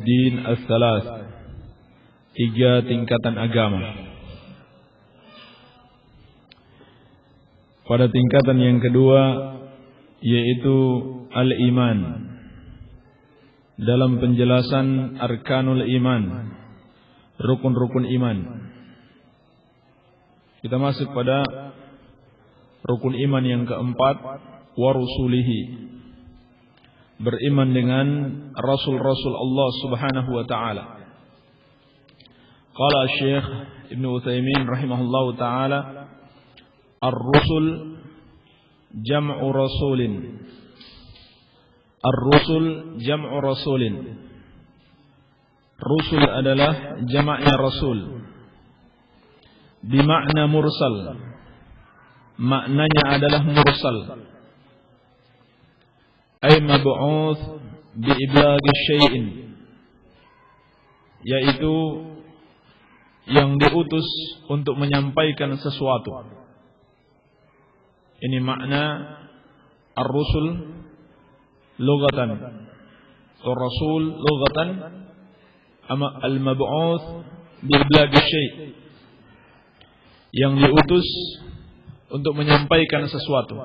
Din as-salas, 3 tingkatan agama. Pada tingkatan yang kedua yaitu al-iman. Dalam penjelasan arkanul iman, rukun-rukun iman, kita masuk pada rukun iman yang keempat, wa rusulihi, beriman dengan rasul-rasul Allah Subhanahu wa taala. Qala Syekh Ibnu Utsaimin rahimahullahu taala, ar-rusul jam'u rasulin. Ar-rusul jam'u rasulin. Rusul adalah jamaknya rasul. Bimakna mursal. Maknanya adalah mursal. Ay mab'uts bi iblaghi syai'in, yaitu yang diutus untuk menyampaikan sesuatu. Ini makna ar-rusul lughatan. Ar-rasul lughatan al-mab'uts bi iblaghi syai', yang diutus untuk menyampaikan sesuatu.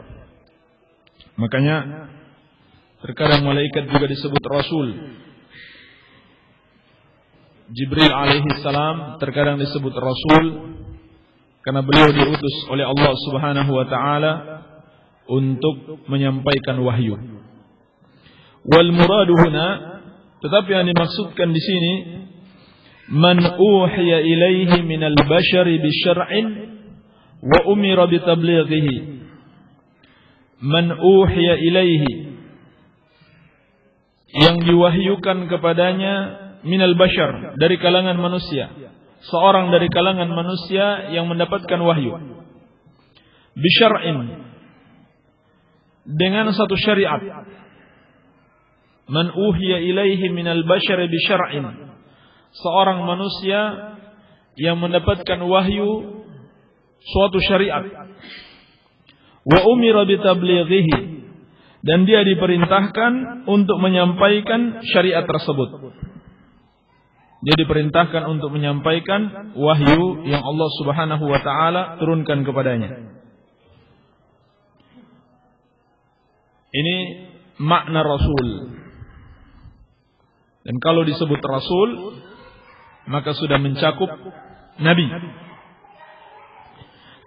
Makanya terkadang malaikat juga disebut rasul. Jibril alaihi salam terkadang disebut rasul karena beliau diutus oleh Allah Subhanahu wa taala untuk menyampaikan wahyu. Wal muradu huna, tetapi yang dimaksudkan di sini, man uhiya ilaihi minal bashari bi syar'in wa umira bi tablighihi. Man uhiya ilaihi, yang diwahyukan kepadanya minal bashar, dari kalangan manusia, seorang dari kalangan manusia yang mendapatkan wahyu, bisyar'in, dengan satu syariat. Man uhiya ilaihi minal bashar bisyar'in, seorang manusia yang mendapatkan wahyu suatu syariat. Wa umira bitablighihi, dan dia diperintahkan untuk menyampaikan syariat tersebut. Dia diperintahkan untuk menyampaikan wahyu yang Allah Subhanahu wa taala turunkan kepadanya. Ini makna rasul. Dan kalau disebut rasul, maka sudah mencakup nabi.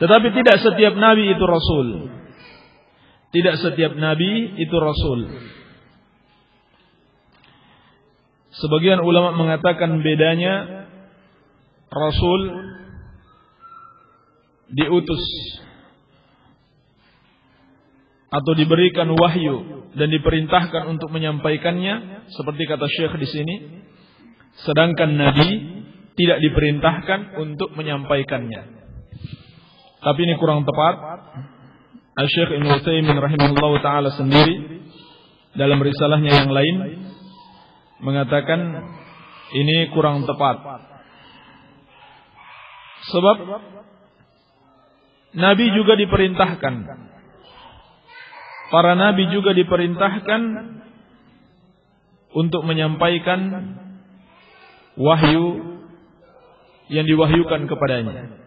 Tetapi tidak setiap nabi itu rasul. Tidak setiap nabi itu rasul. Sebagian ulama mengatakan bedanya, rasul diutus atau diberikan wahyu dan diperintahkan untuk menyampaikannya, seperti kata Syekh di sini. Sedangkan nabi tidak diperintahkan untuk menyampaikannya. Tapi ini kurang tepat. Syekh Ibnu Utsaimin rahimahullahu taala sendiri dalam risalahnya yang lain mengatakan ini kurang tepat. Sebab nabi juga diperintahkan, para nabi juga diperintahkan untuk menyampaikan wahyu yang diwahyukan kepadanya.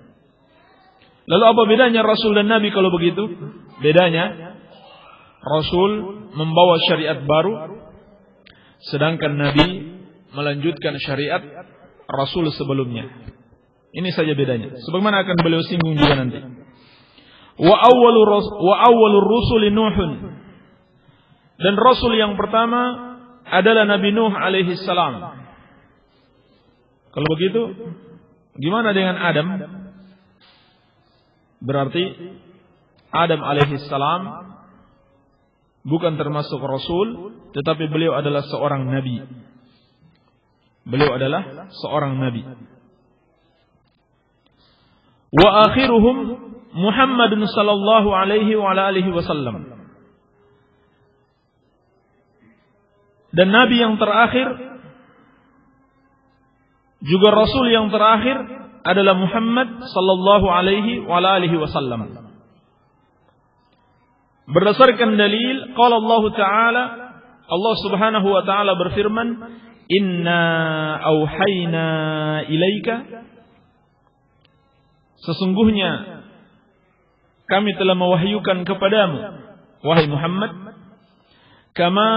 Lalu apa bedanya rasul dan nabi kalau begitu? Bedanya, rasul membawa syariat baru, sedangkan nabi melanjutkan syariat rasul sebelumnya. Ini saja bedanya. Sebagaimana akan beliau singgung juga nanti. Wa awwalur rusuli Nuhun. Dan rasul yang pertama adalah Nabi Nuh alaihi salam. Kalau begitu, gimana dengan Adam? Berarti Adam alaihi salam bukan termasuk rasul, tetapi beliau adalah seorang nabi. Beliau adalah seorang nabi. Wa akhiruhum Muhammadun sallallahu alaihi wa alihi wasallam. Dan nabi yang terakhir, juga rasul yang terakhir adalah Muhammad sallallahu alaihi wa alihi wasallam. Berdasarkan dalil, qala Allah Ta'ala, Allah Subhanahu wa taala berfirman, inna auhayna ilaika, sesungguhnya kami telah mewahyukan kepadamu wahai Muhammad, kama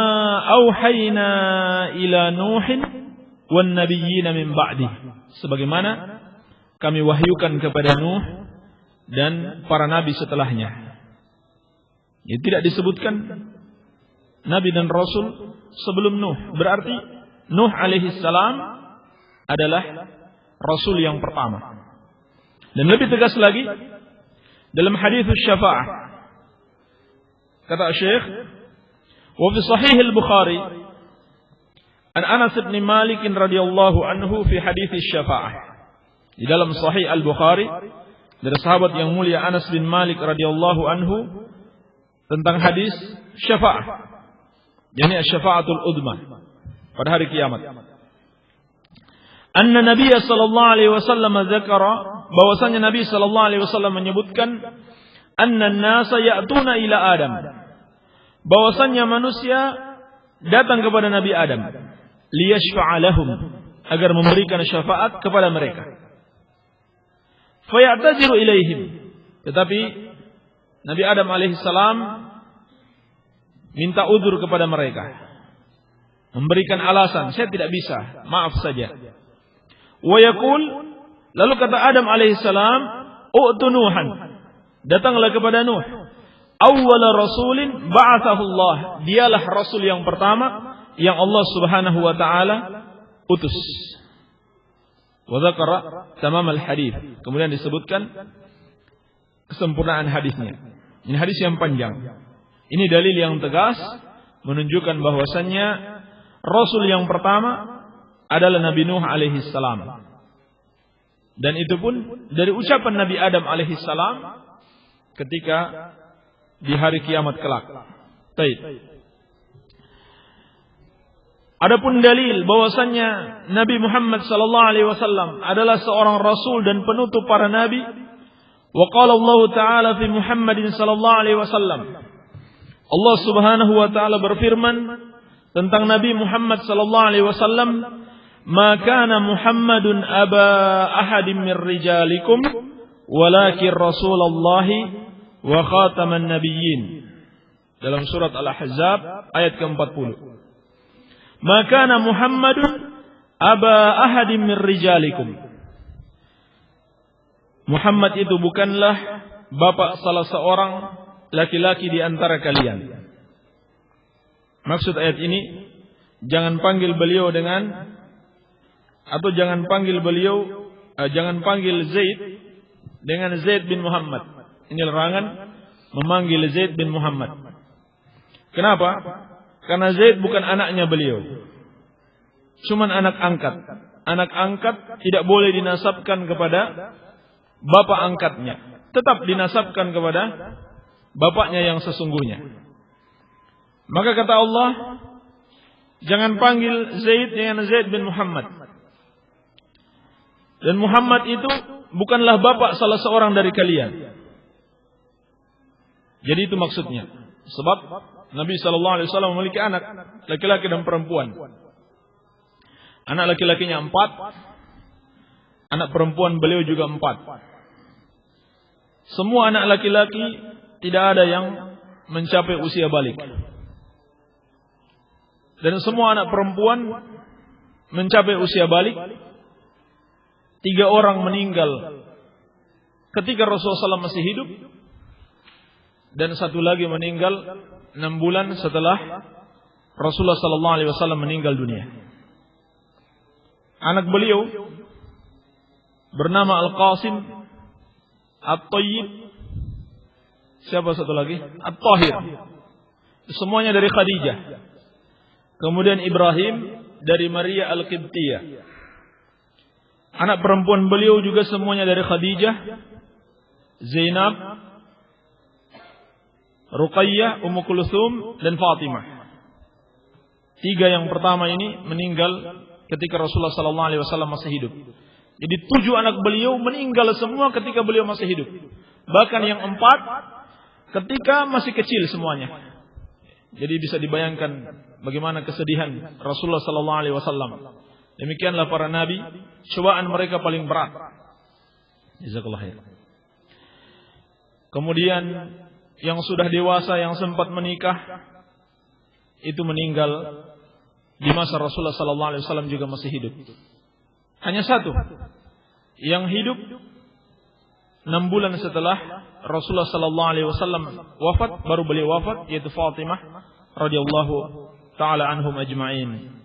auhayna ila Nuhin wan nabiyyin min ba'di, sebagaimana kami wahyukan kepada Nuh dan para nabi setelahnya. Ya, tidak disebutkan nabi dan rasul sebelum Nuh. Berarti Nuh alaihi salam adalah rasul yang pertama. Dan lebih tegas lagi dalam hadis syafa'ah, kata Syekh, wa fi sahih al-Bukhari an Anas bin Malik radhiyallahu anhu fi hadis syafa'ah. Di dalam sahih al-Bukhari dari sahabat yang mulia Anas bin Malik radhiyallahu anhu tentang hadis syafa'ah, yakni syafa'atul udma pada hari kiamat. Anna Nabiy sallallahu alaihi wasallam dzakara, bahwasanya Nabi sallallahu alaihi wasallam menyebutkan, anna an-nasa ya'tuna ila Adam, bahwasanya manusia datang kepada Nabi Adam, liyashfa'a lahum, agar memberikan syafaat kepada mereka. Fayataziru ilaihim, tetapi Nabi Adam alaihi salam minta udzur kepada mereka, memberikan alasan, saya tidak bisa, maaf saja. Wa yaqul, lalu kata Adam alaihi salam, u'tu Nuhan, datanglah kepada Nuh, awwala rasulin ba'athahu Allah, dialah rasul yang pertama yang Allah Subhanahu wa taala utus. Wa dzakara tamam al-hadits, kemudian disebutkan kesempurnaan hadisnya. Ini hadis yang panjang. Ini dalil yang tegas menunjukkan bahwasannya rasul yang pertama adalah Nabi Nuh alaihi salam. Dan itu pun dari ucapan Nabi Adam alaihi salam ketika di hari kiamat kelak. Baik. Adapun dalil bahwasannya Nabi Muhammad sallallahu alaihi wasallam adalah seorang rasul dan penutup para nabi. Wa qala Allah Ta'ala fi Muhammadin sallallahu alaihi wasallam, Allah Subhanahu wa taala berfirman tentang Nabi Muhammad sallallahu alaihi wasallam, "Ma kana Muhammadun aba ahadin min rijalikum, walakin Rasulullah wa khataman nabiyyin." Dalam surat Al-Ahzab ayat ke-40. "Ma kana Muhammadun aba ahadin min rijalikum." Muhammad itu bukanlah bapak salah seorang laki-laki di antara kalian. Maksud ayat ini, jangan panggil beliau dengan, atau jangan panggil Zaid dengan Zaid bin Muhammad. Ini larangan memanggil Zaid bin Muhammad. Kenapa? Karena Zaid bukan anaknya beliau, cuman anak angkat. Anak angkat tidak boleh dinasabkan kepada bapak angkatnya, tetap dinasabkan kepada bapaknya yang sesungguhnya. Maka kata Allah, jangan panggil Zaid dengan Zaid bin Muhammad. Dan Muhammad itu bukanlah bapak salah seorang dari kalian. Jadi itu maksudnya. Sebab Nabi SAW memiliki anak laki-laki dan perempuan. Anak laki-lakinya 4, anak perempuan beliau juga 4. Semua anak laki-laki tidak ada yang mencapai usia balik. Dan semua anak perempuan mencapai usia balik. 3 orang meninggal ketika Rasulullah SAW masih hidup. Dan 1 lagi meninggal 6 bulan setelah Rasulullah SAW meninggal dunia. Anak beliau bernama Al-Qasim, At-Tayyib, siapa satu lagi? At-Tahir. Semuanya dari Khadijah. Kemudian Ibrahim dari Maria Al-Qibtiyah. Anak perempuan beliau juga semuanya dari Khadijah, Zainab, Ruqayyah, Ummu Kulthum, dan Fatimah. 3 yang pertama ini meninggal ketika Rasulullah SAW masih hidup. Jadi 7 anak beliau meninggal semua ketika beliau masih hidup. Bahkan yang 4 ketika masih kecil semuanya. Jadi bisa dibayangkan bagaimana kesedihan Rasulullah sallallahu alaihi wasallam. Demikianlah para nabi, cobaan mereka paling berat. Jazakallahu khair. Kemudian yang sudah dewasa yang sempat menikah itu meninggal di masa Rasulullah sallallahu alaihi wasallam juga masih hidup. Hanya satu yang hidup 6 bulan setelah Rasulullah sallallahu alaihi wasallam wafat, baru beliau wafat, yaitu Fatimah radhiyallahu taala anhum ajma'in.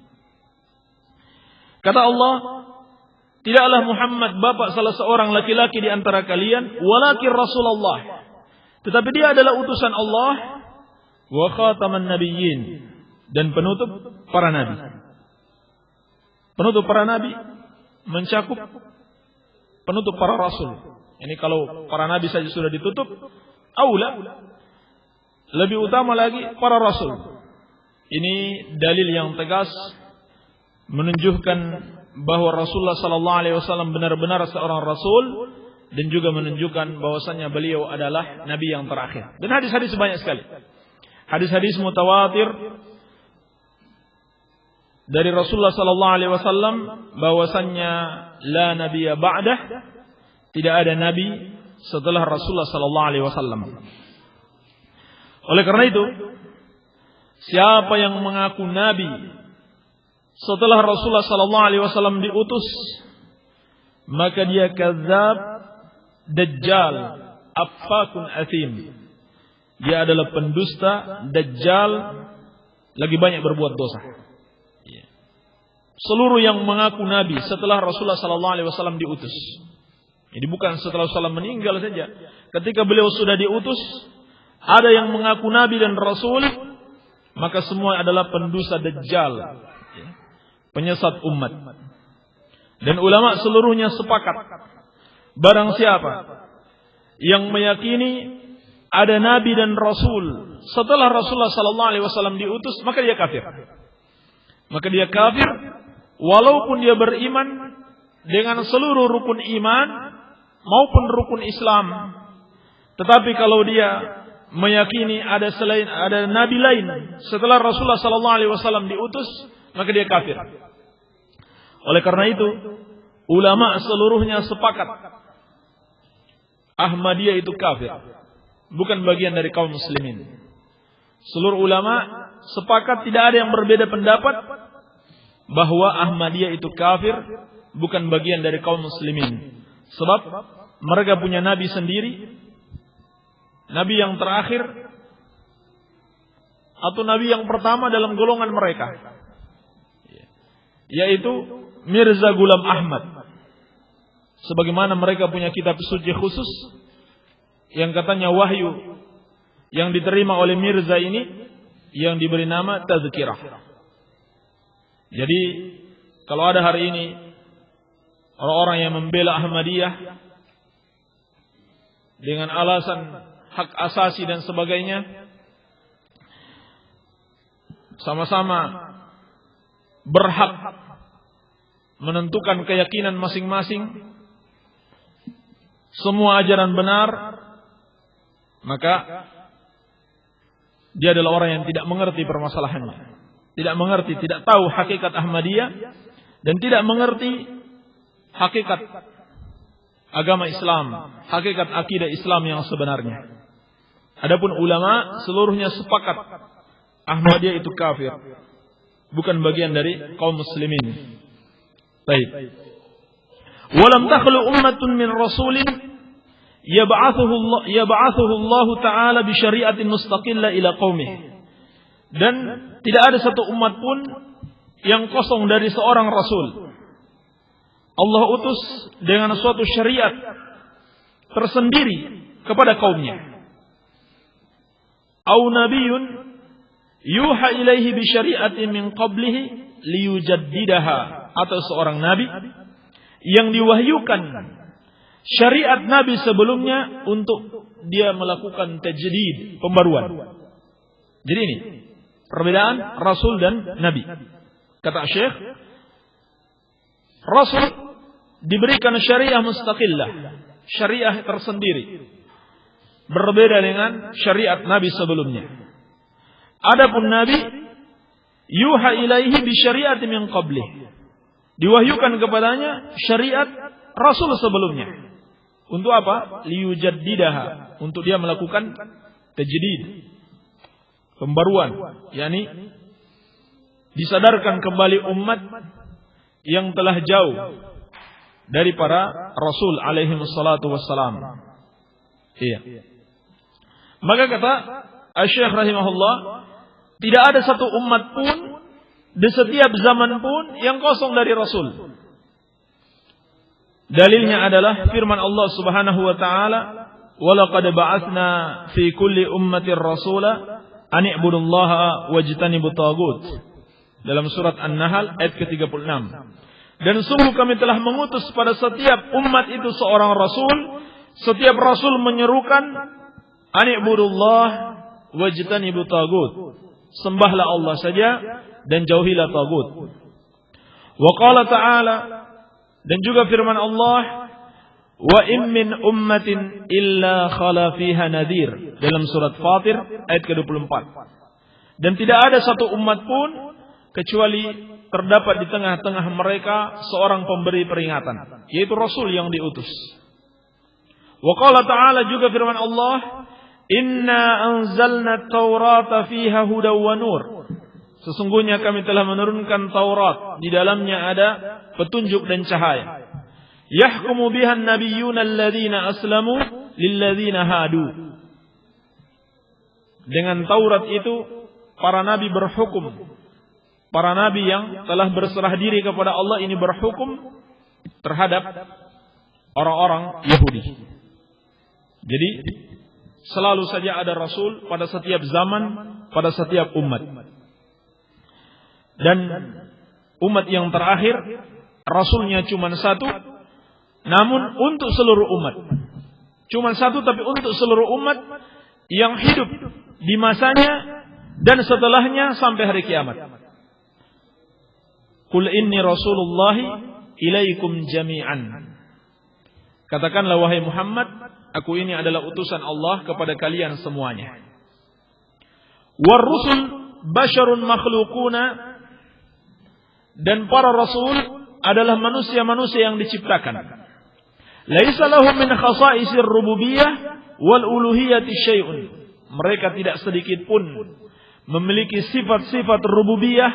Kata Allah, tidaklah Muhammad bapak salah seorang laki-laki di antara kalian, walakin Rasulullah, tetapi dia adalah utusan Allah, wa khataman nabiyyin, dan penutup para nabi. Penutup para nabi mencakup penutup para rasul. Ini kalau para nabi saja sudah ditutup, aula, lebih utama lagi para rasul. Ini dalil yang tegas menunjukkan bahwa Rasulullah sallallahu alaihi wasallam benar-benar seorang rasul, dan juga menunjukkan bahwasanya beliau adalah nabi yang terakhir. Dan hadis-hadis banyak sekali. Hadis-hadis mutawatir dari Rasulullah sallallahu alaihi wasallam bahwasanya la nabiyya ba'dah, tidak ada nabi setelah Rasulullah sallallahu alaihi wasallam. Oleh karena itu, siapa yang mengaku nabi setelah Rasulullah sallallahu alaihi wasallam diutus, maka dia kadzab, dajjal, affakun athim. Dia adalah pendusta, dajjal, lagi banyak berbuat dosa. Seluruh yang mengaku nabi setelah Rasulullah sallallahu alaihi wasallam diutus. Jadi bukan setelah Rasulullah meninggal saja. Ketika beliau sudah diutus, ada yang mengaku nabi dan rasul, maka semua adalah pendusta, dajjal, penyesat umat. Dan ulama seluruhnya sepakat, barang siapa yang meyakini ada nabi dan rasul setelah Rasulullah sallallahu alaihi wasallam diutus, maka dia kafir. Maka dia kafir walaupun dia beriman dengan seluruh rukun iman maupun rukun Islam. Tetapi kalau dia meyakini ada nabi lain setelah Rasulullah sallallahu alaihi wasallam diutus, maka dia kafir. Oleh karena itu, ulama seluruhnya sepakat Ahmadiyah itu kafir, bukan bagian dari kaum muslimin. Seluruh ulama sepakat, tidak ada yang berbeda pendapat bahwa Ahmadiyah itu kafir, bukan bagian dari kaum muslimin. Sebab mereka punya nabi sendiri, nabi yang terakhir atau nabi yang pertama dalam golongan mereka, yaitu Mirza Ghulam Ahmad. Sebagaimana mereka punya kitab suci khusus yang katanya wahyu yang diterima oleh Mirza ini, yang diberi nama Tazkirah. Jadi kalau ada hari ini orang-orang yang membela Ahmadiyah dengan alasan hak asasi dan sebagainya, sama-sama berhak menentukan keyakinan masing-masing, semua ajaran benar, maka dia adalah orang yang tidak mengerti permasalahannya, tidak mengerti, tidak tahu hakikat Ahmadiyah, dan tidak mengerti hakikat agama Islam, hakikat akidah Islam yang sebenarnya. Adapun ulama seluruhnya sepakat Ahmadiyah itu kafir, bukan bagian dari kaum muslimin. Baik. Walam takhlu ummatun min rasulin yab'athuhu Allah Ta'ala bi syari'atin mustaqillah ila qaumih. Dan tidak ada satu umat pun yang kosong dari seorang rasul. Allah utus dengan suatu syariat tersendiri kepada kaumnya. Au nabiyyun yuha ilaihi bi syari'atin min qablihi liyujaddidaha, atau seorang nabi yang diwahyukan syariat nabi sebelumnya untuk dia melakukan tajdid, pembaruan. Jadi ini perbedaan rasul dan nabi. Kata Syekh, rasul diberikan syariah mustaqillah, syariah tersendiri, berbeda dengan syariat nabi sebelumnya. Adapun Nabi yuha ilaihi bi syari'ati min qablih. Diwahyukan kepadanya syariat Rasul sebelumnya. Untuk apa? Liyujaddidaha, untuk dia melakukan tajdid, pembaruan, yakni disadarkan kembali umat yang telah jauh dari para rasul alaihi wassalatu wassalam. Iya. Maka kata Asy-Syaikh rahimahullah, tidak ada satu umat pun di setiap zaman pun yang kosong dari rasul. Dalilnya adalah firman Allah Subhanahu wa taala, "Wa laqad ba'atsna fi kulli ummatin rasula an i'budullaha wajtanibut taghut." Dalam surat An-Nahl ayat ke-36. Dan sungguh kami telah mengutus pada setiap umat itu seorang rasul. Setiap rasul menyerukan an i'budullah wajtanibut taghut. Sembahlah Allah saja dan jauhilah taghut. Wa qala ta'ala, dan juga firman Allah, wa in min ummatin illa khala fiha nadhir, dalam surat Fatir ayat ke-24. Dan tidak ada satu umat pun kecuali terdapat di tengah-tengah mereka seorang pemberi peringatan, yaitu rasul yang diutus. Wa qala ta'ala, juga firman Allah, inna anzalna at-taurata fiha hudaw wa nur. Sesungguhnya kami telah menurunkan Taurat, di dalamnya ada petunjuk dan cahaya. Yahkumu biha an-nabiyyuna alladzina aslamu lilladzina hadu. Dengan Taurat itu para nabi berhukum. Para nabi yang telah berserah diri kepada Allah ini berhukum terhadap orang-orang Yahudi. Jadi selalu saja ada rasul pada setiap zaman, pada setiap umat. Dan umat yang terakhir rasulnya cuma satu, namun untuk seluruh umat. Cuma satu tapi untuk seluruh umat yang hidup di masanya dan setelahnya sampai hari kiamat. Qul inni rasulullahi ilaikum jami'an. Katakanlah wahai Muhammad, aku ini adalah utusan Allah kepada kalian semuanya. War rusul basyarun makhluquna, dan para rasul adalah manusia-manusia yang diciptakan. Laisa lahum min khasa'isir rububiyyah wal uluhiyyati syai'un. Mereka tidak sedikit pun memiliki sifat-sifat rububiyah,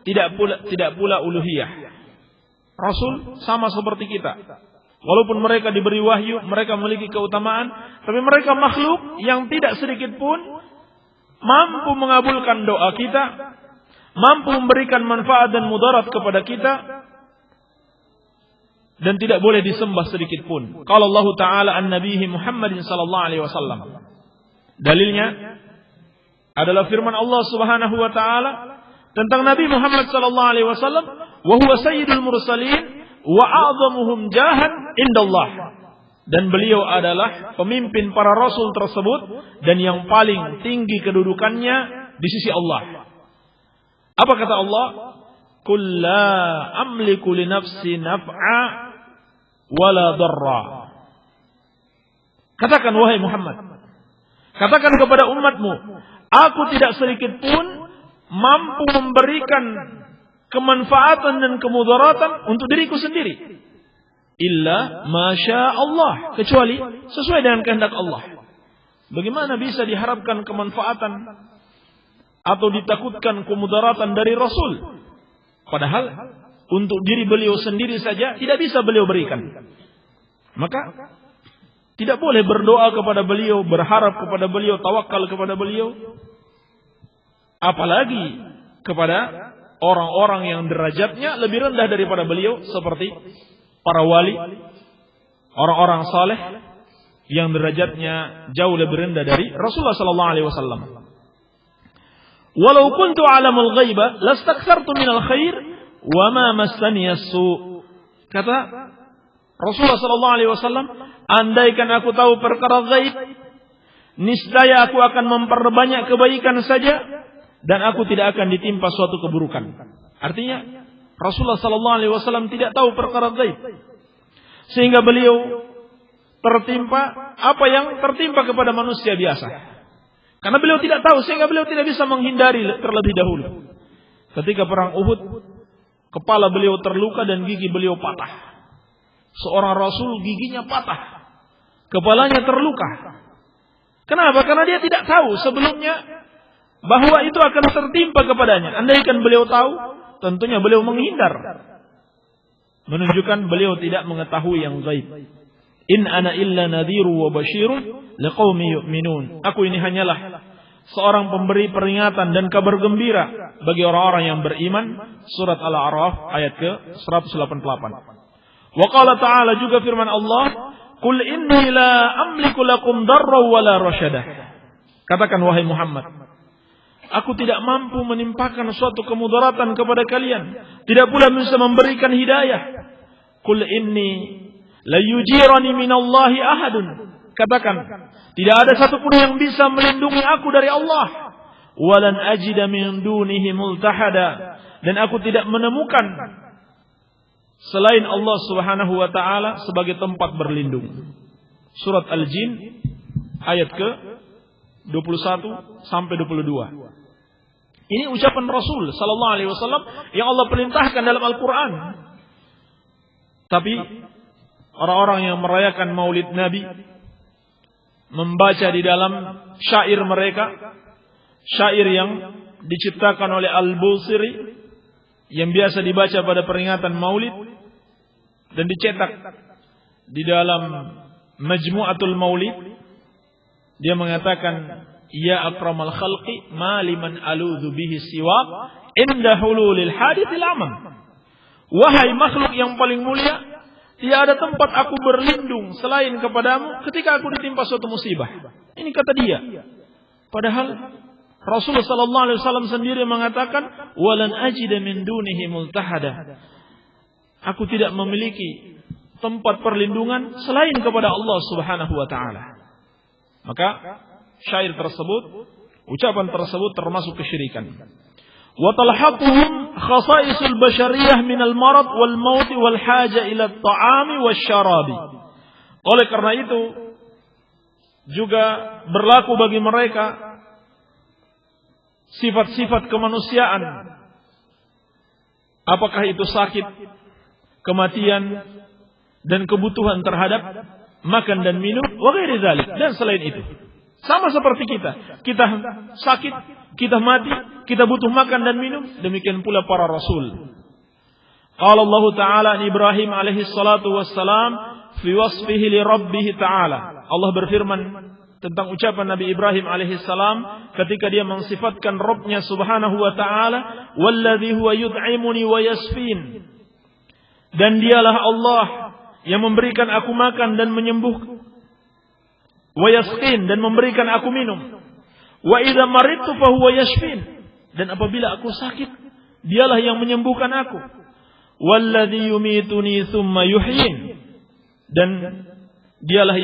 tidak pula uluhiyah. Rasul sama seperti kita. Walaupun mereka diberi wahyu, mereka memiliki keutamaan, tapi mereka makhluk yang tidak sedikit pun mampu mengabulkan doa kita, mampu memberikan manfaat dan mudarat kepada kita, dan tidak boleh disembah sedikit pun. Qala Allah Ta'ala an Nabihi Muhammadin sallallahu alaihi wasallam. Dalilnya adalah firman Allah Subhanahu wa taala tentang Nabi Muhammad sallallahu alaihi wasallam, wa huwa sayyidul mursalin wa a'zamuhum jahan indallah. Dan beliau adalah pemimpin para rasul tersebut dan yang paling tinggi kedudukannya di sisi Allah. Apa kata Allah? Qul la amliku li nafsi naf'a wala darra. Katakan wahai Muhammad, katakan kepada umatmu, aku tidak sedikit pun mampu memberikan kemanfaatan dan kemudaratan untuk diriku sendiri. Illa masya Allah, kecuali sesuai dengan kehendak Allah. Bagaimana bisa diharapkan kemanfaatan atau ditakutkan kemudaratan dari Rasul? Padahal untuk diri beliau sendiri saja tidak bisa beliau berikan. Maka tidak boleh berdoa kepada beliau, berharap kepada beliau, tawakal kepada beliau. Apalagi kepada orang-orang yang derajatnya lebih rendah daripada beliau, seperti para wali, orang-orang saleh yang derajatnya jauh lebih rendah dari Rasulullah sallallahu alaihi wasallam. Walau kuntu alamul ghaiba lastakthartu minal khair wa ma massani as-su. Kata Rasulullah sallallahu alaihi wasallam, andaikan aku tahu perkara ghaib, niscaya aku akan memperbanyak kebaikan saja dan aku tidak akan ditimpa suatu keburukan. Artinya Rasulullah sallallahu alaihi wasallam tidak tahu perkara ghaib, sehingga beliau tertimpa apa yang tertimpa kepada manusia biasa. Karena beliau tidak tahu, sehingga beliau tidak bisa menghindari terlebih dahulu. Ketika perang Uhud, kepala beliau terluka dan gigi beliau patah. Seorang Rasul giginya patah, kepalanya terluka. Kenapa? Karena dia tidak tahu sebelumnya bahwa itu akan tertimpa kepadanya. Andaikan beliau tahu, tentunya beliau menghindar. Menunjukkan beliau tidak mengetahui yang gaib. In ana illa nadhiru wa basyirun liqaumi yu'minun. Aku ini hanyalah seorang pemberi peringatan dan kabar gembira bagi orang-orang yang beriman. Surat Al-A'raf ayat ke-188. Wa qala ta'ala, juga firman Allah, qul inni la amliku lakum darra wa la rasyadah. Katakan wahai Muhammad, aku tidak mampu menimpakan suatu kemudaratan kepada kalian, tidak pula bisa memberikan hidayah. Qul inni la yujirani minallahi ahadun. Katakan, tidak ada satupun yang bisa melindungi aku dari Allah. Walan ajida min dunihi multahada. Dan aku tidak menemukan selain Allah Subhanahu wa taala sebagai tempat berlindung. Surat Al-Jin ayat ke-21 sampai 22. Ini ucapan Rasul sallallahu alaihi wasallam yang Allah perintahkan dalam Al-Qur'an. Tapi orang-orang yang merayakan Maulid Nabi membaca di dalam syair mereka, syair yang diciptakan oleh Al-Busiri yang biasa dibaca pada peringatan Maulid dan dicetak di dalam Majmu'atul Maulid. Dia mengatakan, ya akramal khalqi ma liman aludhu bihi siwaq inda hululil hadithil amam. Wahai makhluk yang paling mulia, tidak ada tempat aku berlindung selain kepadamu ketika aku ditimpa suatu musibah. Ini kata dia. Padahal Rasulullah sallallahu alaihi wasallam sendiri mengatakan, walan ajida min dunihi multahada. Aku tidak memiliki tempat perlindungan selain kepada Allah Subhanahu wa taala. Maka syair tersebut, ucapan tersebut termasuk kesyirikan. Wa talhaquhum khasaisul bashariyah minal marad wal maut wal haja ila at-ta'ami wasyarabi. Oleh karena itu juga berlaku bagi mereka sifat-sifat kemanusiaan. Apakah itu sakit, kematian, dan kebutuhan terhadap makan dan minum, wa ghairi dzalik, dan selain itu. Sama seperti kita. Kita sakit, kita mati, kita butuh makan dan minum, demikian pula para rasul. Qala Allah Ta'ala an Ibrahim alaihi salatu wassalam fi wasfihi li rabbih ta'ala. Allah berfirman tentang ucapan Nabi Ibrahim alaihissalam ketika dia mensifatkan Rabb-Nya Subhanahu wa taala, walladzi huwa yud'imuni wa yasfin. Dan dialah Allah yang memberikan aku makan dan menyembuh, wa yasqin, dan memberikan aku minum. Wa idza maridtu fa huwa yashfin. Dan apabila aku sakit, dialah yang menyembuhkan aku. Walladzi yumituni tsumma yuhyin. Dan dialah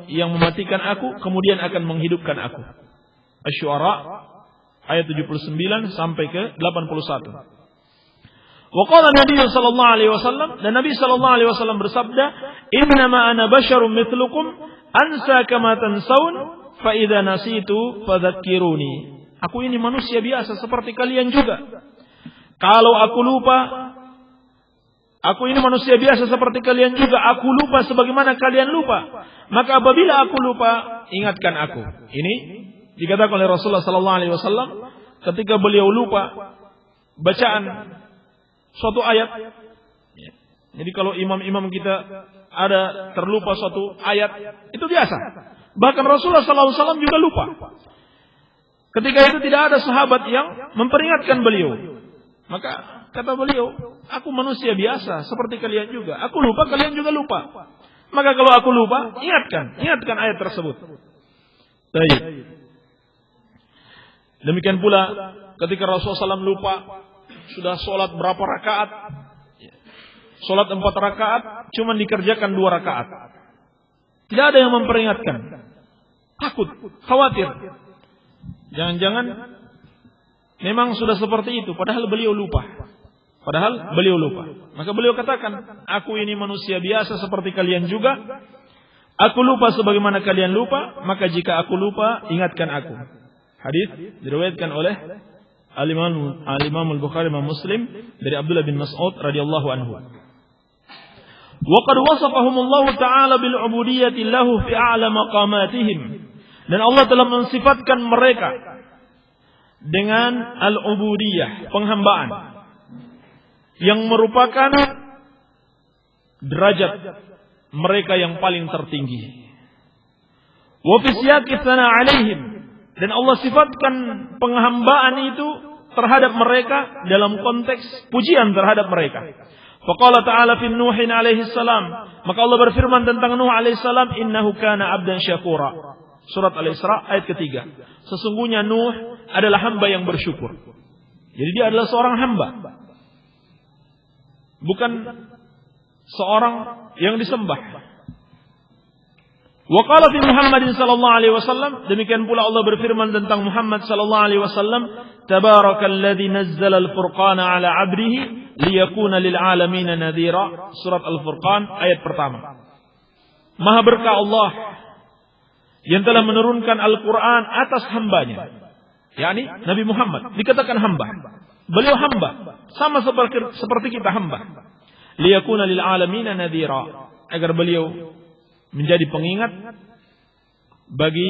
yang mematikan aku, kemudian akan menghidupkan aku. Asy-Syu'ara ayat 79 sampai ke 81. Wa qala Nabi sallallahu alaihi wasallam, dan Nabi sallallahu alaihi wasallam bersabda, "Innama ana basyarum mithlukum, ansa kama tansaun, fa idza nasitu fadzakkiruni." Aku ini manusia biasa seperti kalian juga. Kalau aku lupa, aku ini manusia biasa seperti kalian juga. Aku lupa sebagaimana kalian lupa. Maka apabila aku lupa, ingatkan aku. Ini dikatakan oleh Rasulullah sallallahu alaihi wasallam ketika beliau lupa bacaan suatu ayat. Jadi kalau imam-imam kita ada terlupa suatu ayat, itu biasa. Bahkan Rasulullah sallallahu alaihi wasallam juga lupa. Ketika itu tidak ada sahabat yang memperingatkan beliau. Maka kata beliau, aku manusia biasa seperti kalian juga. Aku lupa, kalian juga lupa. Maka kalau aku lupa, ingatkan ayat tersebut. Baik. Demikian pula ketika Rasulullah SAW lupa, sudah sholat berapa rakaat? Sholat 4 rakaat, cuma dikerjakan 2 rakaat. Tidak ada yang memperingatkan. Takut, khawatir. Jangan-jangan memang sudah seperti itu, padahal beliau lupa. Maka beliau katakan, aku ini manusia biasa seperti kalian juga. Aku lupa sebagaimana kalian lupa. Maka jika aku lupa, ingatkan aku. Hadis diriwayatkan oleh Al-Imam Al-Bukhari dan Muslim dari Abdullah bin Mas'ud radhiyallahu anhu. Wa qad wasafahumullah ta'ala bil 'ubudiyyati lahu fi a'la maqamatihim. Dan Allah telah mensifatkan mereka dengan al-ubudiyah, penghambaan, yang merupakan derajat mereka yang paling tertinggi. Wa fi siyaqi tsana 'alaihim, dan Allah sifatkan penghambaan itu terhadap mereka dalam konteks pujian terhadap mereka. Faqala ta'ala fi Nuhin alaihi salam, maka Allah berfirman tentang Nuh alaihi salam, innahu kana 'abdan syakura. Surat Al-Isra ayat ketiga. Sesungguhnya Nuh adalah hamba yang bersyukur. Jadi dia adalah seorang hamba, bukan seorang yang disembah. Wa qala fi Muhammadin sallallahu alaihi wasallam, demikian pula Allah berfirman tentang Muhammad sallallahu alaihi wasallam, tabarakalladzi nazzala al-furqana ala 'abdihi liyakuna lil 'alamin nadhira. Surat Al-Furqan ayat pertama. Maha berkah Allah yang telah menurunkan Al-Quran atas hambanya, yakni Nabi Muhammad dikatakan hamba. Beliau hamba, sama seperti kita hamba. Liyakuna lil 'alamin nadhira, agar beliau menjadi pengingat bagi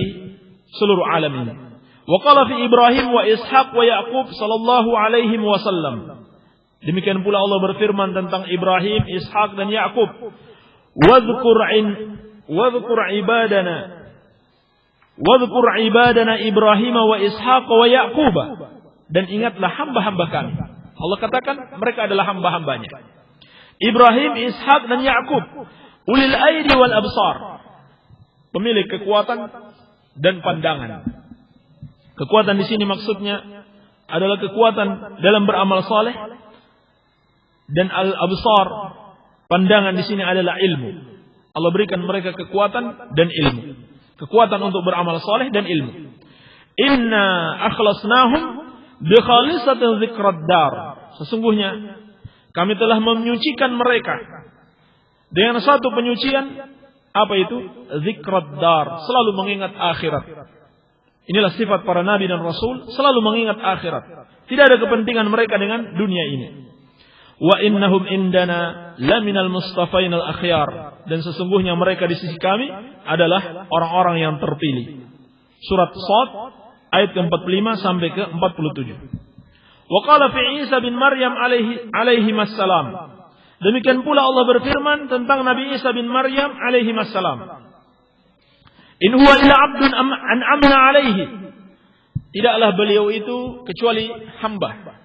seluruh alam ini. Wa qala fi Ibrahim wa Ishaq wa Yaqub sallallahu alaihi wasallam. Demikian pula Allah berfirman tentang Ibrahim, Ishaq dan Yaqub. Wadhkur ibadana Ibrahim wa Ishaq wa Yaqub. Dan ingatlah hamba-hamba kami. Allah katakan mereka adalah hamba-hambanya. Ibrahim, Ishaq dan Yaqub. Ulil aidi wal absar, pemilik kekuatan dan pandangan. Kekuatan di sini maksudnya adalah kekuatan dalam beramal saleh, dan al absar, pandangan di sini adalah ilmu. Allah berikan mereka kekuatan dan ilmu, kekuatan untuk beramal saleh dan ilmu. Inna akhlasnahum bi khalisatin dzikrad dar. Sesungguhnya kami telah menyucikan mereka dengan satu penyucian, apa itu? Zikrad dar, selalu mengingat akhirat. Inilah sifat para nabi dan rasul, selalu mengingat akhirat. Tidak ada kepentingan mereka dengan dunia ini. Wa innahum indana laminal mustafainal akhyar, dan sesungguhnya mereka di sisi kami adalah orang-orang yang terpilih. Surat Shad ayat ke-45 sampai ke-47. Wa qala fi Isa bin Maryam alaihi wassalam. Demikian pula Allah berfirman tentang Nabi Isa bin Maryam alaihi wassalam. In huwa illa 'abdun an'amna alaihi. Tidaklah beliau itu kecuali hamba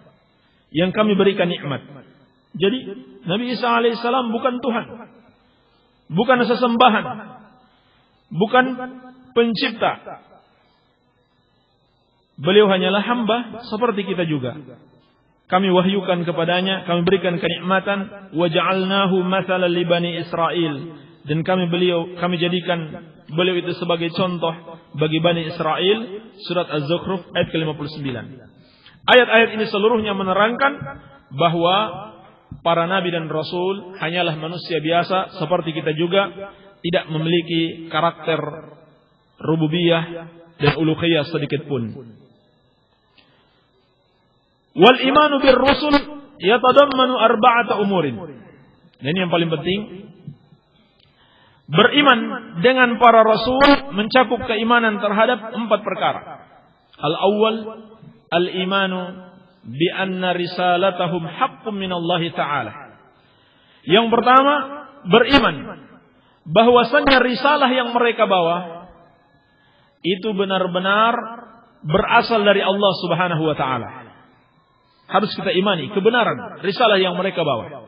yang kami berikan nikmat. Jadi Nabi Isa alaihi salam bukan Tuhan, bukan sesembahan, bukan pencipta. Beliau hanyalah hamba seperti kita juga. Kami wahyukan kepadanya, kami berikan kenikmatan, wa ja'alnahu mathalan li bani Israil, dan kami jadikan beliau itu sebagai contoh bagi Bani Israel. Surat Az-Zukhruf ayat ke-59. Ayat-ayat ini seluruhnya menerangkan bahwa para nabi dan rasul hanyalah manusia biasa seperti kita juga, tidak memiliki karakter rububiyah dan uluhiyah sedikit pun. Wal imanu bir rusul yatadammanu arba'ata umurin. Dan ini yang paling penting, beriman dengan para rasul mencakup keimanan terhadap 4 perkara. Al-awwal al-imanu bi anna risalatahum haqqun min Allah Ta'ala. Yang pertama, beriman bahwasannya risalah yang mereka bawa itu benar-benar berasal dari Allah Subhanahu wa taala. Harus kita imani kebenaran risalah yang mereka bawa.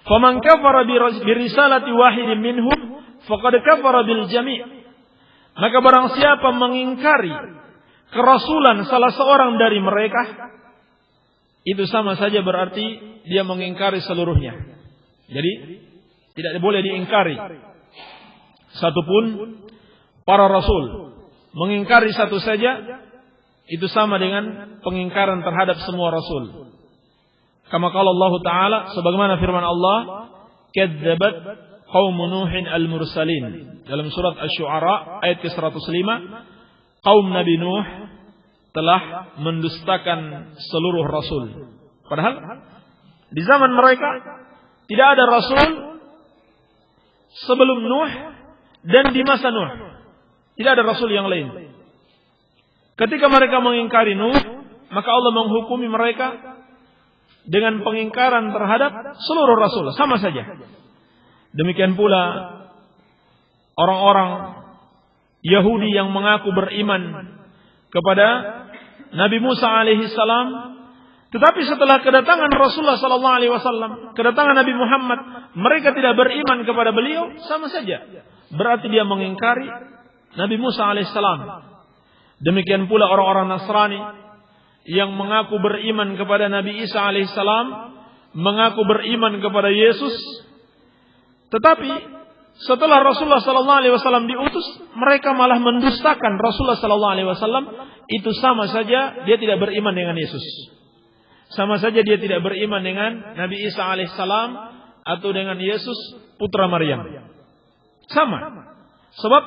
Faman kafara bi risalati wahidin minhum faqad kafara bil jami'. Maka barang siapa mengingkari kerasulan salah seorang dari mereka, itu sama saja berarti dia mengingkari seluruhnya. Jadi tidak boleh diingkari satupun para rasul. Mengingkari satu saja itu sama dengan pengingkaran terhadap semua rasul. Kama qala Allah Ta'ala, sebagaimana firman Allah, kadzabat qaum Nuhin al-mursalin. Dalam surat Asy-Syu'ara ayat ke-105, kaum Nabi Nuh telah mendustakan seluruh rasul. Padahal di zaman mereka tidak ada rasul sebelum Nuh dan di masa Nuh. Tidak ada rasul yang lain. Ketika mereka mengingkari Nuh, maka Allah menghukumi mereka dengan pengingkaran terhadap seluruh rasul, sama saja. Demikian pula orang-orang Yahudi yang mengaku beriman kepada Nabi Musa alaihi salam, tetapi setelah kedatangan Rasulullah sallallahu alaihi wasallam, kedatangan Nabi Muhammad, mereka tidak beriman kepada beliau, sama saja. Berarti dia mengingkari Nabi Musa alaihi salam. Demikian pula orang-orang Nasrani yang mengaku beriman kepada Nabi Isa alaihi salam, mengaku beriman kepada Yesus, tetapi setelah Rasulullah sallallahu alaihi wasallam diutus, mereka malah mendustakan Rasulullah sallallahu alaihi wasallam. Itu sama saja dia tidak beriman dengan Yesus. Sama saja dia tidak beriman dengan Nabi Isa alaihissalam atau dengan Yesus putra Maryam. Sama. Sebab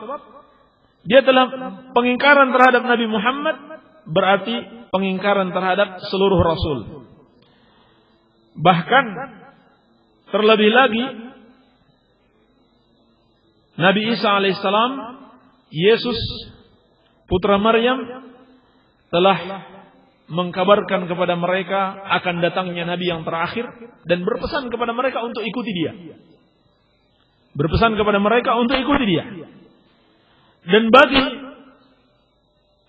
dia telah pengingkaran terhadap Nabi Muhammad, berarti pengingkaran terhadap seluruh rasul. Bahkan terlebih lagi Nabi Isa alaihissalam, Yesus putra Maryam, telah mengkabarkan kepada mereka akan datangnya Nabi yang terakhir dan berpesan kepada mereka untuk ikuti dia. Berpesan kepada mereka untuk ikuti dia. Dan bagi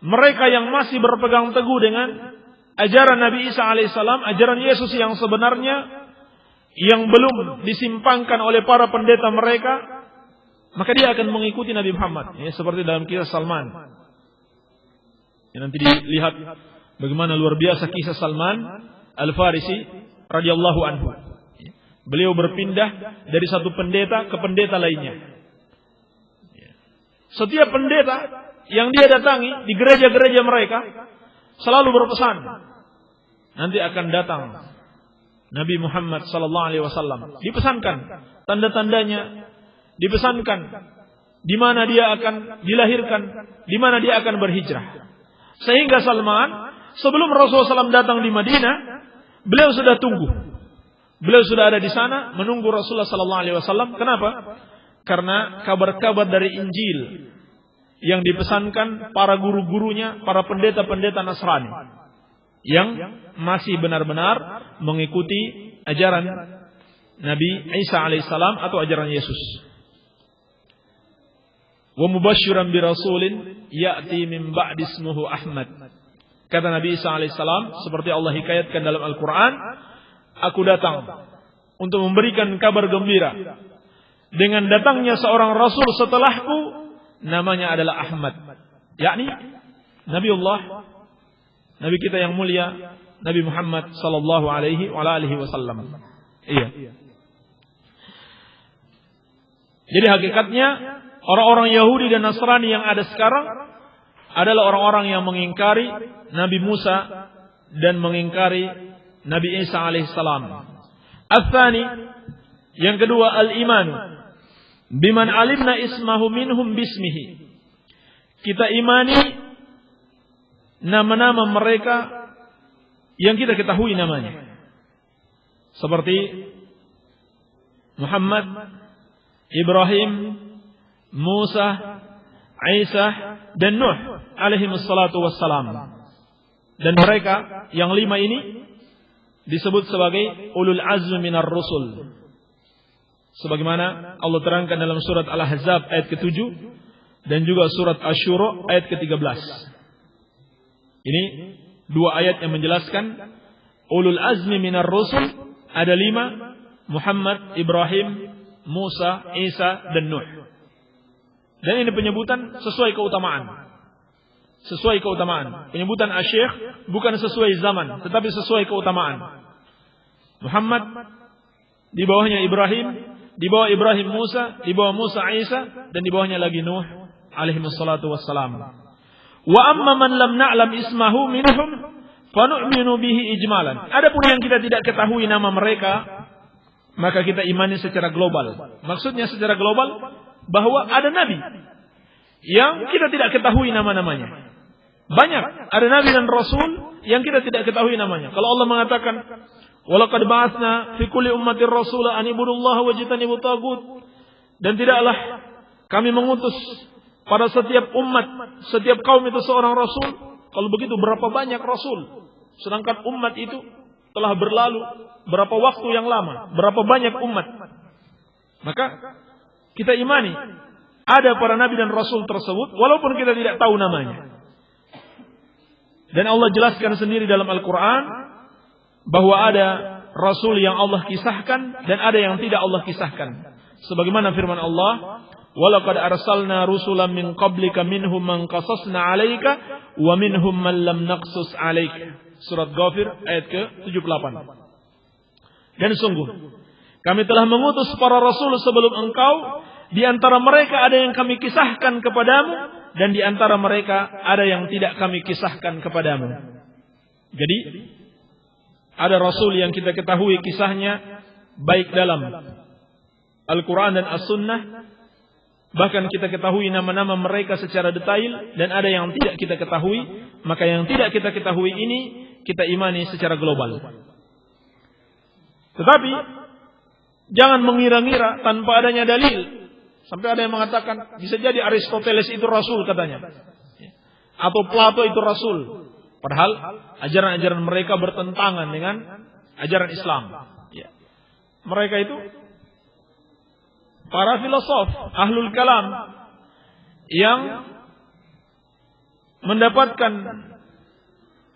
mereka yang masih berpegang teguh dengan ajaran Nabi Isa alaihissalam, ajaran Yesus yang sebenarnya, yang belum disimpangkan oleh para pendeta mereka, maka dia akan mengikuti Nabi Muhammad. Ya, seperti dalam kisah Salman. Ya, nanti dilihat bagaimana luar biasa kisah Salman Al-Farisi radhiyallahu anhu. Beliau berpindah dari satu pendeta ke pendeta lainnya. Setiap pendeta yang dia datangi di gereja-gereja mereka selalu berpesan, nanti akan datang Nabi Muhammad sallallahu alaihi wasallam. Dipesankan tanda-tandanya, dipesankan di mana dia akan dilahirkan, di mana dia akan berhijrah. Sehingga Salman sebelum Rasulullah SAW datang di Madinah, beliau sudah tunggu. Beliau sudah ada di sana menunggu Rasulullah SAW. Kenapa? Karena kabar-kabar dari Injil yang dipesankan para guru-gurunya, para pendeta-pendeta Nasrani yang masih benar-benar mengikuti ajaran Nabi Isa alaihissalam atau ajaran Yesus. Wa mubasysyiran bi rasulin ya'ti min ba'di ismuhu Ahmad. Kata Nabi Isa alaihissalam, seperti Allah hikayatkan dalam Al-Quran, aku datang untuk memberikan kabar gembira dengan datangnya seorang Rasul setelahku, namanya adalah Ahmad, yakni Nabiullah, Nabi kita yang mulia, Nabi Muhammad sallallahu alaihi wasallam. Iya. Jadi hakikatnya orang-orang Yahudi dan Nasrani yang ada sekarang adalah orang-orang yang mengingkari Nabi Musa dan mengingkari Nabi Isa alaihissalam. Al-thani, yang kedua, al-iman biman alimna ismahu minhum bismihi. Kita imani nama-nama mereka yang kita ketahui namanya. Seperti Muhammad, Ibrahim, Musa, Isa, dan Nuh alaihimussalatu wassalam. Dan mereka yang 5 ini disebut sebagai ulul azmi minar rusul. Sebagaimana Allah terangkan dalam surat Al-Ahzab ayat ke-7 dan juga surat Asy-Syura ayat ke-13. Ini 2 ayat yang menjelaskan ulul azmi minar rusul ada 5, Muhammad, Ibrahim, Musa, Isa, dan Nuh. Dan ini penyebutan sesuai keutamaan. Sesuai keutamaan. Penyebutan asy-syekh bukan sesuai zaman, tetapi sesuai keutamaan. Muhammad, di bawahnya Ibrahim, di bawah Ibrahim Musa, di bawah Musa Isa, dan di bawahnya lagi Nuh alaihissalatu wassalam. Wa amma man lam na'lam ismahu minhum fanu'minu bihi ijmalan. Adapun yang kita tidak ketahui nama mereka, maka kita imani secara global. Maksudnya secara global bahwa ada nabi yang kita tidak ketahui nama-namanya. Banyak ada nabi dan rasul yang kita tidak ketahui namanya. Kalau Allah mengatakan, "Walaqad ba'atsna fi kulli ummatin rasula an ibudullaha wajtanibut tagut." Dan tidaklah kami mengutus pada setiap umat, setiap kaum itu seorang rasul. Kalau begitu berapa banyak rasul? Sedangkan umat itu telah berlalu berapa waktu yang lama, berapa banyak umat. Maka kita imani ada para nabi dan rasul tersebut walaupun kita tidak tahu namanya. Dan Allah jelaskan sendiri dalam Al-Quran bahwa ada rasul yang Allah kisahkan dan ada yang tidak Allah kisahkan. Sebagaimana firman Allah, "Walaqad arsalna rusulan min qablika minhum man qasasna 'alaika wa minhum man lam naqsus 'alaika." Surat Ghafir ayat ke-78. Dan sungguh kami telah mengutus para rasul sebelum engkau, di antara mereka ada yang kami kisahkan kepadamu dan di antara mereka ada yang tidak kami kisahkan kepadamu. Jadi ada rasul yang kita ketahui kisahnya baik dalam Al-Quran dan As-Sunnah, bahkan kita ketahui nama-nama mereka secara detail, dan ada yang tidak kita ketahui. Maka yang tidak kita ketahui ini kita imani secara global. Tetapi jangan mengira-ngira tanpa adanya dalil. Sampai ada yang mengatakan bisa jadi Aristoteles itu rasul katanya, atau Plato itu rasul. Padahal ajaran-ajaran mereka bertentangan dengan ajaran Islam. Mereka itu para filosof, ahlul kalam, yang mendapatkan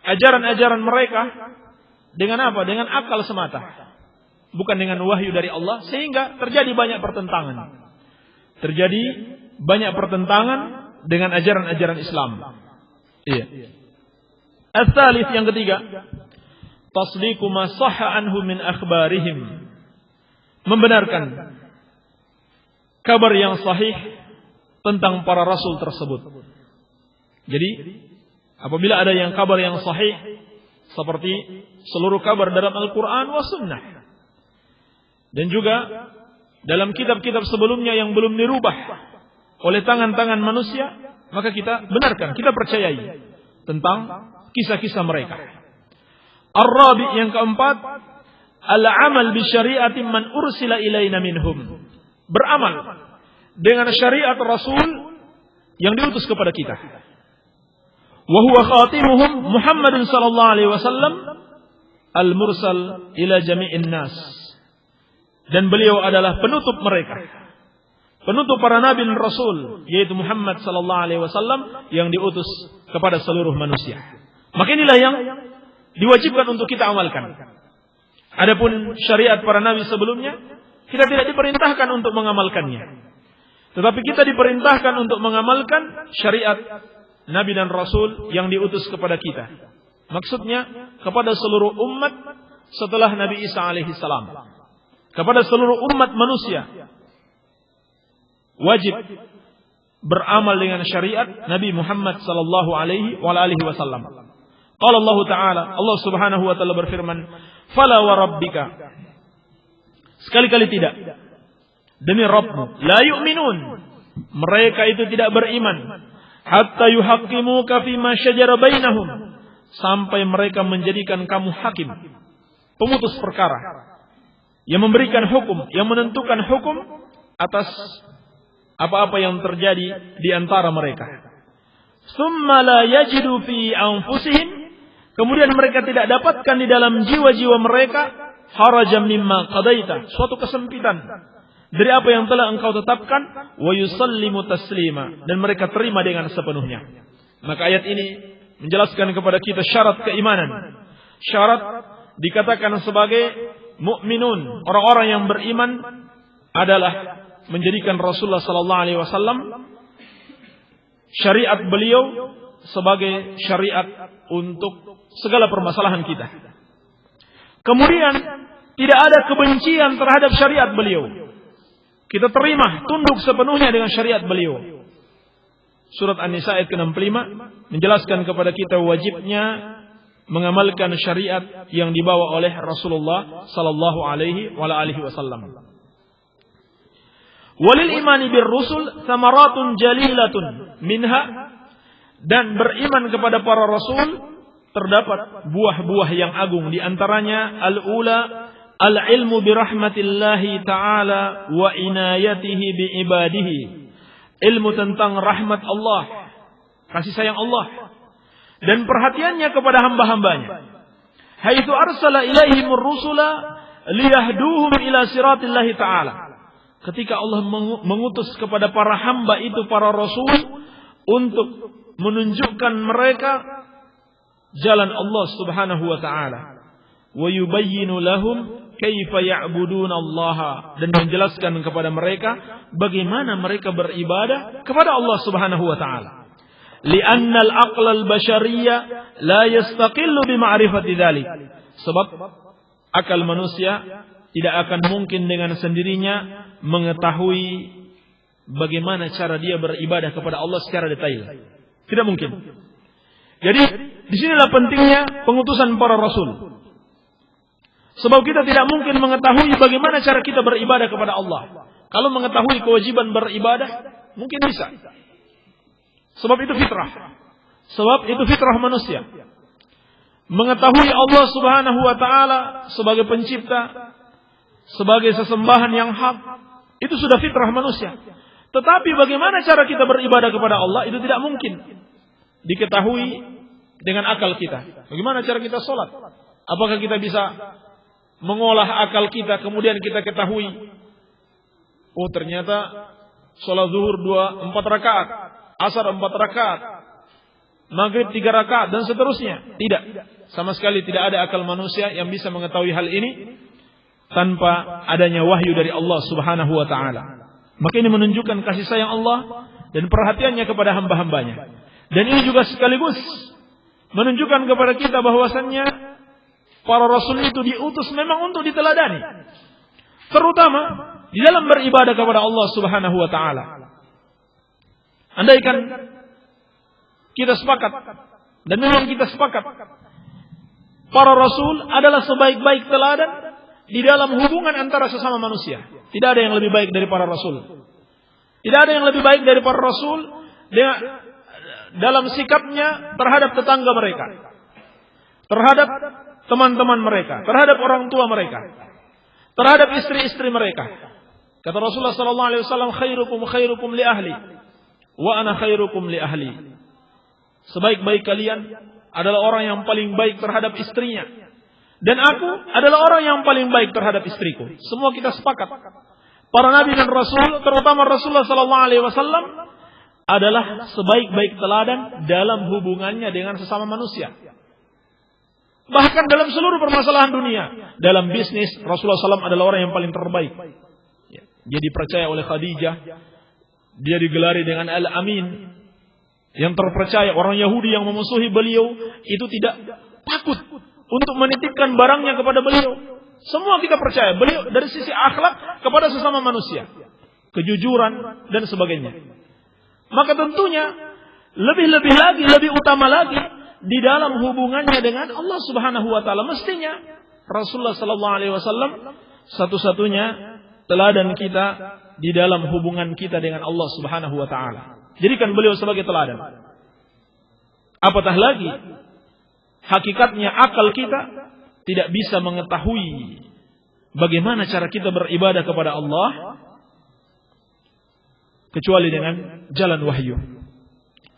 ajaran-ajaran mereka dengan apa? Dengan akal semata, bukan dengan wahyu dari Allah, sehingga terjadi banyak pertentangan. Terjadi banyak pertentangan dengan ajaran-ajaran Islam. Iya. As-salits, yang ketiga, tasdiqu ma sahha anhu min akhbarihim. Membenarkan kabar yang sahih tentang para rasul tersebut. Jadi, apabila ada yang kabar yang sahih, seperti seluruh kabar dalam Al-Quran wa Sunnah, dan juga dalam kitab-kitab sebelumnya yang belum dirubah oleh tangan-tangan manusia, maka kita benarkan, kita percayai tentang kisah-kisah mereka. Ar-rabi', yang keempat, al-amal bi syari'ati man ursila ilaina minhum. Beramal dengan syariat Rasul yang diutus kepada kita. Wa huwa khatimuhum Muhammadun sallallahu alaihi wasallam al-mursal ila jami'in nas. Dan beliau adalah penutup mereka, penutup para nabi dan rasul, yaitu Muhammad sallallahu alaihi wasallam yang diutus kepada seluruh manusia. Maka inilah yang diwajibkan untuk kita amalkan. Adapun syariat para nabi sebelumnya, kita tidak diperintahkan untuk mengamalkannya. Tetapi kita diperintahkan untuk mengamalkan syariat nabi dan rasul yang diutus kepada kita. Maksudnya kepada seluruh umat setelah Nabi Isa alaihi salam. Kepada seluruh umat manusia wajib beramal dengan syariat Nabi Muhammad sallallahu alaihi wasallam. Qala Allah Ta'ala, Allah Subhanahu wa taala berfirman, "Fala wa rabbika." Sekali-kali tidak. Demi Rabbmu, la yu'minun. Mereka itu tidak beriman hatta yuhaqqimuka fima syajara bainahum, sampai mereka menjadikan kamu hakim, pemutus perkara, yang memberikan hukum, yang menentukan hukum atas apa-apa yang terjadi di antara mereka. Tsumma la yajidu fi anfusihim, kemudian mereka tidak dapatkan di dalam jiwa-jiwa mereka harajan mimma qadaita, suatu kesempitan dari apa yang telah engkau tetapkan, wa yusallimu taslima, dan mereka terima dengan sepenuhnya. Maka ayat ini menjelaskan kepada kita syarat keimanan. Syarat dikatakan sebagai mukminun, orang-orang yang beriman, adalah menjadikan Rasulullah sallallahu alaihi wasallam syariat beliau sebagai syariat untuk segala permasalahan kita. Kemudian tidak ada kebencian terhadap syariat beliau. Kita terima, tunduk sepenuhnya dengan syariat beliau. Surat An-Nisa ayat ke-65 menjelaskan kepada kita wajibnya mengamalkan syariat yang dibawa oleh Rasulullah sallallahu alaihi wasallam. Walil imani bir rusul thamaratun jalilatun minha, dan beriman kepada para rasul, terdapat buah-buah yang agung. Di antaranya al-ula al-ilmu bi rahmatillahi ta'ala wa inayatihi bi ibadihi. Ilmu tentang rahmat Allah, kasih sayang Allah, dan perhatiannya kepada hamba-hambanya. Haitsu arsala ilaihimur rusula liyahduhum ila siratillahi ta'ala. Ketika Allah mengutus kepada para hamba itu para rasul untuk menunjukkan mereka jalan Allah Subhanahu wa taala. Wa yubayyinu lahum kaifa ya'buduna Allah, dan menjelaskan kepada mereka bagaimana mereka beribadah kepada Allah Subhanahu wa taala. Li'anna al-aqla al-bashariyya la yastaqillu bi ma'rifati dzalik. Sebab akal manusia tidak akan mungkin dengan sendirinya mengetahui bagaimana cara dia beribadah kepada Allah secara detail. Tidak mungkin. Jadi, disinilah pentingnya pengutusan para rasul. Sebab kita tidak mungkin mengetahui bagaimana cara kita beribadah kepada Allah. Kalau mengetahui kewajiban beribadah, mungkin bisa. Sebab itu fitrah. Sebab itu fitrah manusia. Mengetahui Allah Subhanahu wa taala sebagai pencipta, sebagai sesembahan yang hak, itu sudah fitrah manusia. Tetapi bagaimana cara kita beribadah kepada Allah itu tidak mungkin diketahui dengan akal kita. Bagaimana cara kita sholat? Apakah kita bisa mengolah akal kita kemudian kita ketahui, oh ternyata sholat zuhur 4 rakaat, asar 4 rakaat, maghrib 3 rakaat, dan seterusnya. Tidak. Sama sekali tidak ada akal manusia yang bisa mengetahui hal ini tanpa adanya wahyu dari Allah Subhanahu wa ta'ala. Maka ini menunjukkan kasih sayang Allah dan perhatiannya kepada hamba-hambanya. Dan ini juga sekaligus menunjukkan kepada kita bahwasannya para rasul itu diutus memang untuk diteladani. Terutama di dalam beribadah kepada Allah Subhanahu wa ta'ala. Andaikan kita sepakat, dan memang kita sepakat, para rasul adalah sebaik-baik teladan di dalam hubungan antara sesama manusia. Tidak ada yang lebih baik dari para rasul. Tidak ada yang lebih baik dari para rasul dalam sikapnya terhadap tetangga mereka, terhadap teman-teman mereka, terhadap orang tua mereka, terhadap istri-istri mereka. Kata Rasulullah sallallahu alaihi wasallam, khairukum li ahli wa ana khairukum li ahli. Sebaik-baik kalian adalah orang yang paling baik terhadap istrinya, dan aku adalah orang yang paling baik terhadap istriku. Semua kita sepakat. Para nabi dan rasul, terutama Rasulullah sallallahu alaihi wasallam, adalah sebaik-baik teladan dalam hubungannya dengan sesama manusia. Bahkan dalam seluruh permasalahan dunia, dalam bisnis, Rasulullah SAW adalah orang yang paling terbaik. Dia dipercaya oleh Khadijah, dia digelari dengan Al-Amin, yang terpercaya. Orang Yahudi yang memusuhi beliau itu tidak takut untuk menitipkan barangnya kepada beliau. Semua kita percaya beliau dari sisi akhlak kepada sesama manusia, kejujuran dan sebagainya. Maka tentunya lebih-lebih lagi, lebih utama lagi di dalam hubungannya dengan Allah Subhanahu wa taala. Mestinya Rasulullah sallallahu alaihi wasallam satu-satunya teladan kita di dalam hubungan kita dengan Allah Subhanahu wa taala. Jadikan beliau sebagai teladan. Apatah lagi hakikatnya akal kita tidak bisa mengetahui bagaimana cara kita beribadah kepada Allah kecuali dengan jalan wahyu,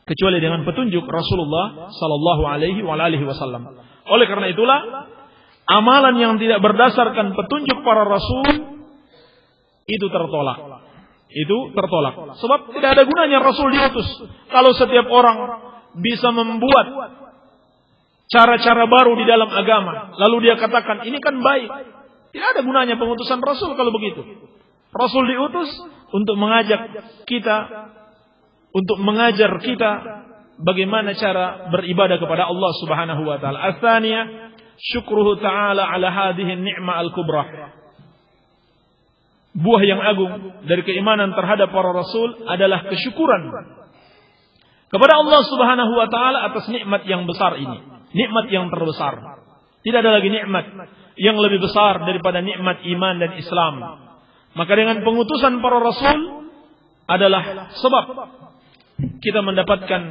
kecuali dengan petunjuk Rasulullah sallallahu alaihi wasallam. Oleh karena itulah amalan yang tidak berdasarkan petunjuk para rasul itu tertolak. Itu tertolak. Sebab tidak ada gunanya rasul diutus kalau setiap orang bisa membuat cara-cara baru di dalam agama, lalu dia katakan ini kan baik. Tidak ada gunanya pengutusan rasul kalau begitu. Rasul diutus untuk mengajak kita, untuk mengajar kita bagaimana cara beribadah kepada Allah Subhanahu wa taala. Ats-tsaniyah syukruhu ta'ala ala hadhihi an-ni'mah al-kubra. Buah yang agung dari keimanan terhadap para rasul adalah kesyukuran kepada Allah Subhanahu wa taala atas nikmat yang besar ini, nikmat yang terbesar. Tidak ada lagi nikmat yang lebih besar daripada nikmat iman dan Islam. Maka dengan pengutusan para rasul adalah sebab kita mendapatkan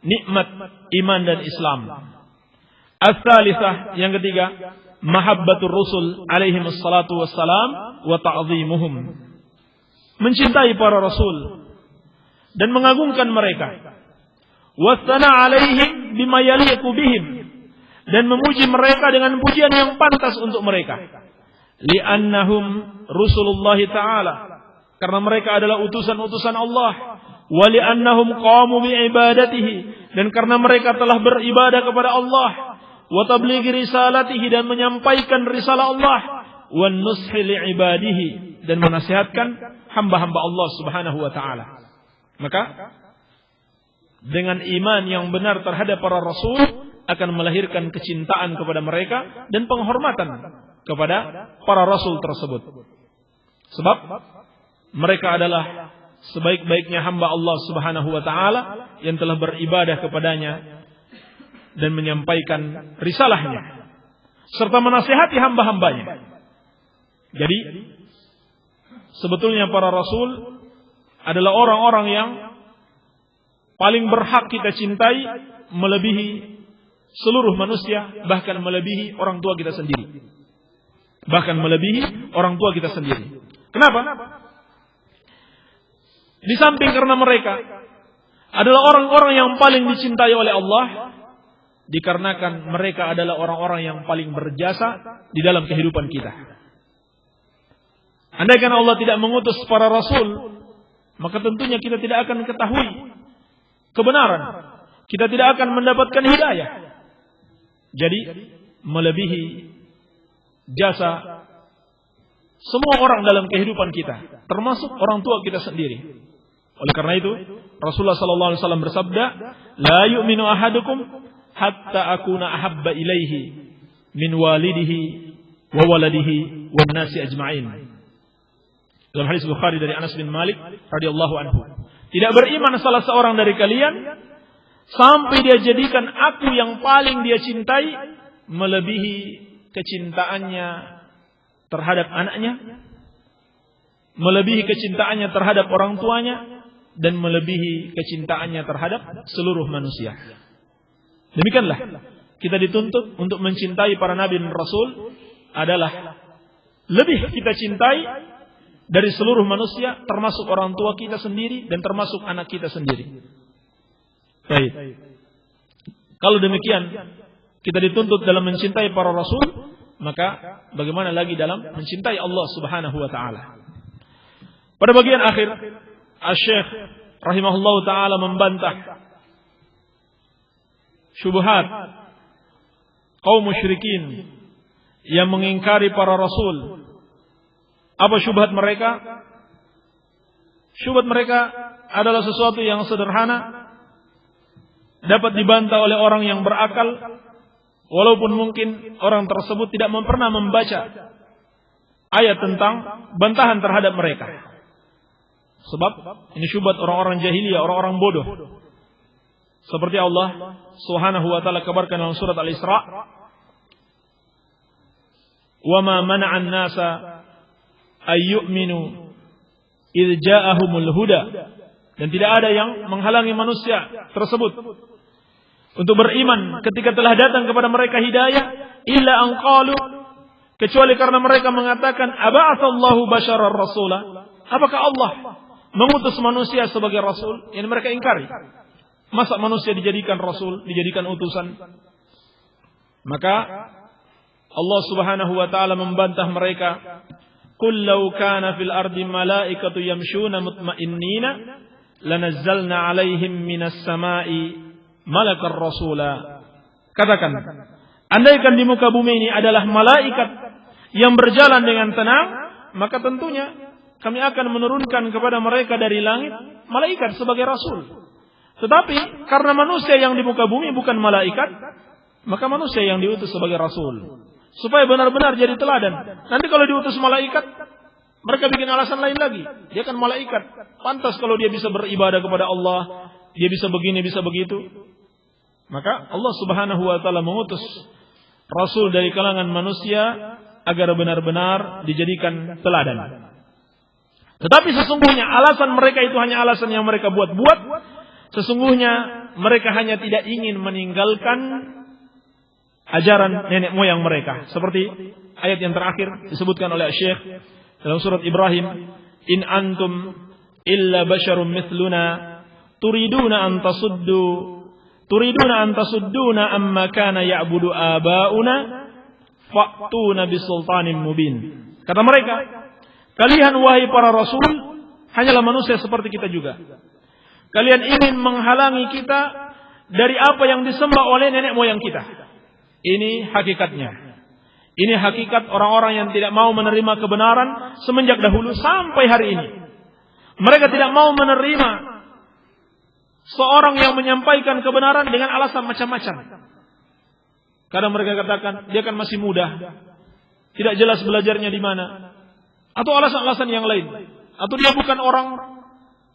nikmat iman dan Islam. Ats-tsalitsah, yang ketiga, mahabbatur rusul alaihi wassalatu wassalam wa ta'zimuhum. Mencintai para rasul dan mengagungkan mereka. Wasana alaihim bima yaliqu bihim, dan memuji mereka dengan pujian yang pantas untuk mereka. Li'annahum rusulullah ta'ala, karena mereka adalah utusan-utusan Allah. Wa li'annahum qamu bi'ibadatihi, dan karena mereka telah beribadah kepada Allah. Wa tablighi risalatihi, dan menyampaikan risalah Allah. Wa nushi li'ibadihi, dan menasihatkan hamba-hamba Allah subhanahu wa ta'ala. Maka dengan iman yang benar terhadap para rasul akan melahirkan kecintaan kepada mereka dan penghormatan kepada para rasul tersebut. Sebab mereka adalah sebaik-baiknya hamba Allah subhanahu wa ta'ala yang telah beribadah kepadanya dan menyampaikan risalahnya serta menasihati hamba-hambanya. Jadi sebetulnya para rasul adalah orang-orang yang paling berhak kita cintai melebihi seluruh manusia, bahkan melebihi orang tua kita sendiri. Bahkan melebihi orang tua kita sendiri. Kenapa? Di samping karena mereka adalah orang-orang yang paling dicintai oleh Allah, dikarenakan mereka adalah orang-orang yang paling berjasa di dalam kehidupan kita. Andaikan Allah tidak mengutus para rasul, maka tentunya kita tidak akan ketahui kebenaran. Kita tidak akan mendapatkan hidayah. Jadi melebihi jasa semua orang dalam kehidupan kita, termasuk orang tua kita sendiri. Oleh karena itu, Rasulullah sallallahu alaihi wasallam bersabda, "La yu'minu ahadukum hatta akuna ahabba ilaihi min walidihi wa waladihi wan nasi ajma'in." Dalam hadis Bukhari dari Anas bin Malik radhiyallahu anhu. Tidak beriman salah seorang dari kalian sampai dia jadikan aku yang paling dia cintai melebihi kecintaannya terhadap anaknya, melebihi kecintaannya terhadap orang tuanya, dan melebihi kecintaannya terhadap seluruh manusia. Demikianlah kita dituntut untuk mencintai para nabi dan rasul adalah lebih kita cintai dari seluruh manusia, termasuk orang tua kita sendiri dan termasuk anak kita sendiri. Baik. Kalau demikian kita dituntut dalam mencintai para rasul, maka bagaimana lagi dalam mencintai Allah subhanahu wa ta'ala. Pada bagian akhir, Asy-Syaikh rahimahullah ta'ala membantah syubhat kaum musyrikin yang mengingkari para rasul. Apa syubhat mereka? Syubhat mereka adalah sesuatu yang sederhana, dapat dibantah oleh orang yang berakal, walaupun mungkin orang tersebut tidak pernah membaca ayat tentang bantahan terhadap mereka. Sebab ini syubhat orang-orang jahiliyah, orang-orang bodoh. Seperti Allah Subhanahu wa taala kabarkan dalam surat Al-Isra, "Wa ma mana'an nasa ayyu'minu idh ja'ahumul huda." Dan tidak ada yang menghalangi manusia tersebut untuk beriman ketika telah datang kepada mereka hidayah, illa an qalu, kecuali karena mereka mengatakan, aba'atsallahu basyarar rasula, apakah Allah mengutus manusia sebagai rasul? Yang mereka ingkari, masa manusia dijadikan rasul, dijadikan utusan? Maka Allah subhanahu wa ta'ala membantah mereka, qul law kana fil ardi malaikatu yamshuna mutmainnina lanazzalna alaihim minas sama'i malakar rasula. Katakan, andaikan di muka bumi ini adalah malaikat yang berjalan dengan tenang, maka tentunya kami akan menurunkan kepada mereka dari langit malaikat sebagai rasul. Tetapi karena manusia yang di muka bumi bukan malaikat, maka manusia yang diutus sebagai rasul, supaya benar-benar jadi teladan. Nanti kalau diutus malaikat, mereka bikin alasan lain lagi. Dia kan malaikat, pantas kalau dia bisa beribadah kepada Allah, dia bisa begini, bisa begitu. Maka Allah subhanahu wa ta'ala mengutus rasul dari kalangan manusia agar benar-benar dijadikan teladan. Tetapi sesungguhnya alasan mereka itu hanya alasan yang mereka buat-buat. Sesungguhnya mereka hanya tidak ingin meninggalkan ajaran nenek moyang mereka. Seperti ayat yang terakhir disebutkan oleh Syekh dalam surat Ibrahim, in antum illa basyarum mithluna turiduna an tasudduna amma kana ya'budu aba'una fa'tuna bisultanin mubin. Kata mereka, kalian wahai para rasul hanyalah manusia seperti kita juga. Kalian ingin menghalangi kita dari apa yang disembah oleh nenek moyang kita. Ini hakikatnya. Ini hakikat orang-orang yang tidak mau menerima kebenaran semenjak dahulu sampai hari ini. Mereka tidak mau menerima seorang yang menyampaikan kebenaran dengan alasan macam-macam. Kadang mereka katakan dia kan masih muda, tidak jelas belajarnya di mana, atau alasan-alasan yang lain, atau dia bukan orang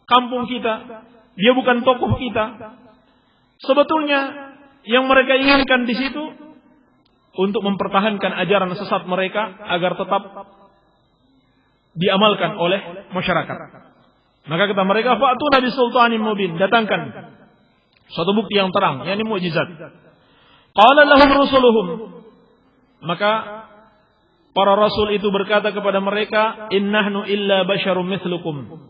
kampung kita, dia bukan tokoh kita. Sebetulnya yang mereka inginkan di situ untuk mempertahankan ajaran sesat mereka agar tetap diamalkan oleh masyarakat. Maka kata mereka, fa'tuna bisultanin mubin, datangkan suatu bukti yang terang, yakni mukjizat. Qala lahum rusuluhum, maka para rasul itu berkata kepada mereka, innahnu illa basyarum mithlukum,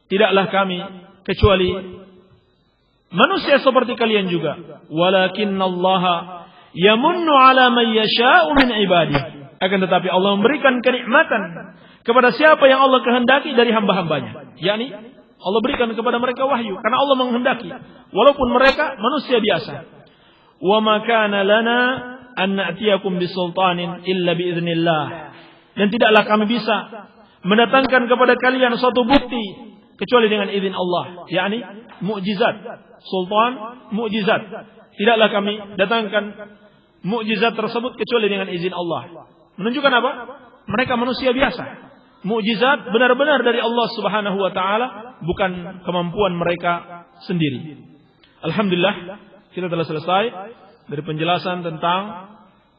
tidaklah kami kecuali manusia seperti kalian juga. Walakinnallaha yamunnu ala man yasha'u min ibadihi, akan tetapi Allah memberikan kenikmatan kepada siapa yang Allah kehendaki dari hamba-hambanya. Yakni Allah berikan kepada mereka wahyu karena Allah menghendaki, walaupun mereka manusia biasa. Wa ma kana lana an na'tiyakum bisultanin illa biiznillah, dan tidaklah kami bisa mendatangkan kepada kalian suatu bukti kecuali dengan izin Allah, yakni mukjizat. Sultan, mukjizat. Tidaklah kami datangkan mukjizat tersebut kecuali dengan izin Allah. Menunjukkan apa? Mereka manusia biasa. Mukjizat benar-benar dari Allah Subhanahu wa taala, bukan kemampuan mereka sendiri. Alhamdulillah, kita telah selesai dari penjelasan tentang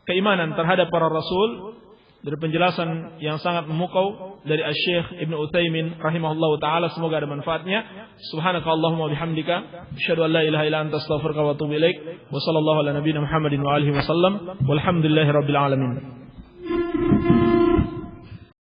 keimanan terhadap para rasul, dari penjelasan yang sangat memukau dari Asy-Syaikh Ibnu Utsaimin rahimahullahu taala. Semoga ada manfaatnya. Subhanakallahumma bihamdika asyhadu an la ilaha illa anta astaghfiruka wa atubu ilaik. Wa sallallahu ala nabiyyina Muhammadin wa alihi wasallam. Walhamdulillahirabbil alamin.